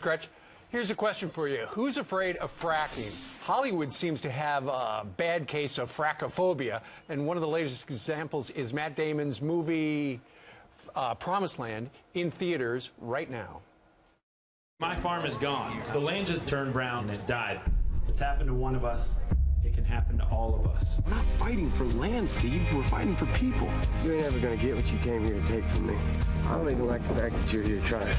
Gretch, here's a question for you. Who's afraid of fracking? Hollywood seems to have a bad case of frackophobia, and one of the latest examples is Matt Damon's movie Promised Land in theaters right now. My farm is gone. The land just turned brown and it died. If it's happened to one of us, it can happen to all of us. We're not fighting for land, Steve. We're fighting for people. You ain't ever gonna get what you came here to take from me. I don't even like the fact that you're here to try it.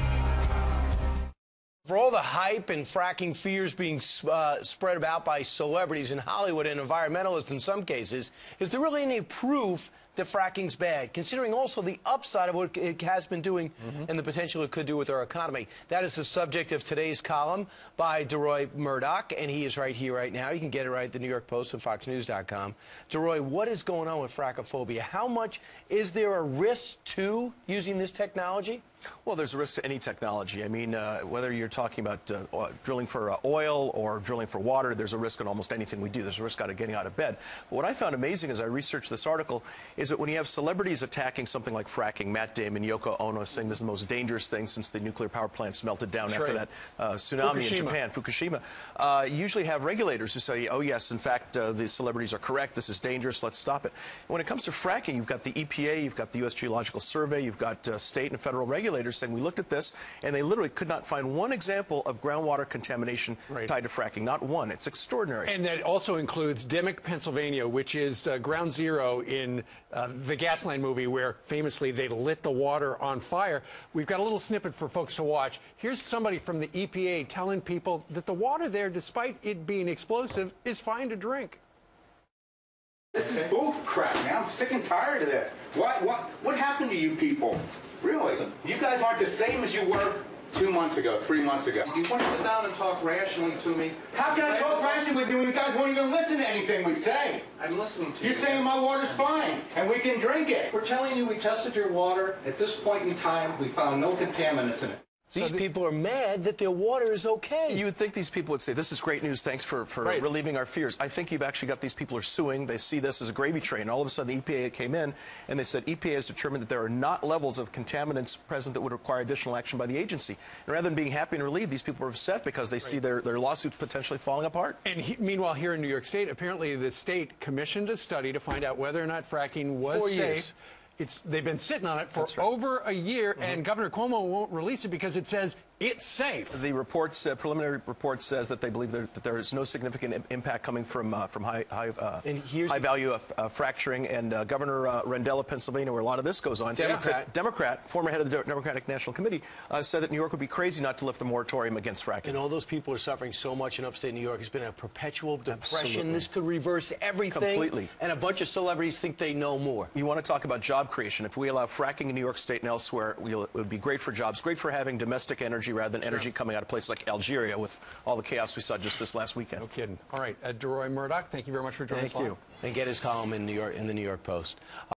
For all the hype and fracking fears being spread about by celebrities in Hollywood and environmentalists in some cases, is there really any proof that fracking's bad, considering also the upside of what it has been doing and the potential it could do with our economy? That is the subject of today's column by Deroy Murdock, and he is right here right now. You can get it right at the New York Post and FoxNews.com. Deroy, what is going on with frackophobia? How much is there a risk to using this technology? Well, there's a risk to any technology. I mean, whether you're talking about drilling for oil or drilling for water, there's a risk in almost anything we do. There's a risk out of getting out of bed. But what I found amazing as I researched this article is that when you have celebrities attacking something like fracking, Matt Damon, Yoko Ono saying this is the most dangerous thing since the nuclear power plants melted down after that tsunami in Japan, Fukushima, you usually have regulators who say, oh, yes, in fact, the celebrities are correct. This is dangerous. Let's stop it. And when it comes to fracking, you've got the EPA, you've got the U.S. Geological Survey, you've got state and federal regulators saying we looked at this and they literally could not find one example of groundwater contamination tied to fracking. Not one. It's extraordinary. And that also includes Dimock, Pennsylvania, which is ground zero in the Gasland movie where famously they lit the water on fire. We've got a little snippet for folks to watch. Here's somebody from the EPA telling people that the water there, despite it being explosive, is fine to drink. This is bull crap, man. I'm sick and tired of this. What happened to you people? Really? Listen, you guys aren't the same as you were 2 months ago, 3 months ago. You want to sit down and talk rationally to me? How can I talk rationally with you when you guys won't even listen to anything we say? I'm listening to you. You're saying my water's fine, and we can drink it. We're telling you we tested your water. At this point in time, we found no contaminants in it. These people are mad that their water is okay. You would think these people would say, this is great news, thanks for relieving our fears. I think you've actually got these people are suing. They see this as a gravy train. All of a sudden, the EPA came in, and they said EPA has determined that there are not levels of contaminants present that would require additional action by the agency. And rather than being happy and relieved, these people are upset because they see their lawsuits potentially falling apart. And meanwhile, here in New York State, apparently the state commissioned a study to find out whether or not fracking was safe. They've been sitting on it for over a year, and Governor Cuomo won't release it because it says it's safe. The reports, preliminary report says that they believe that there is no significant impact coming from high value fracturing. And Governor Rendell of Pennsylvania, where a lot of this goes on, Democrat, former head of the Democratic National Committee, said that New York would be crazy not to lift the moratorium against fracking. And all those people are suffering so much in upstate New York. It's been a perpetual depression. This could reverse everything. Completely. And a bunch of celebrities think they know more. You want to talk about job creation. If we allow fracking in New York State and elsewhere, it would be great for jobs, great for having domestic energy rather than energy coming out of places like Algeria with all the chaos we saw just this last weekend. No kidding. All right, Deroy Murdock, thank you very much for joining us. Thank you. And get his column in the New York Post.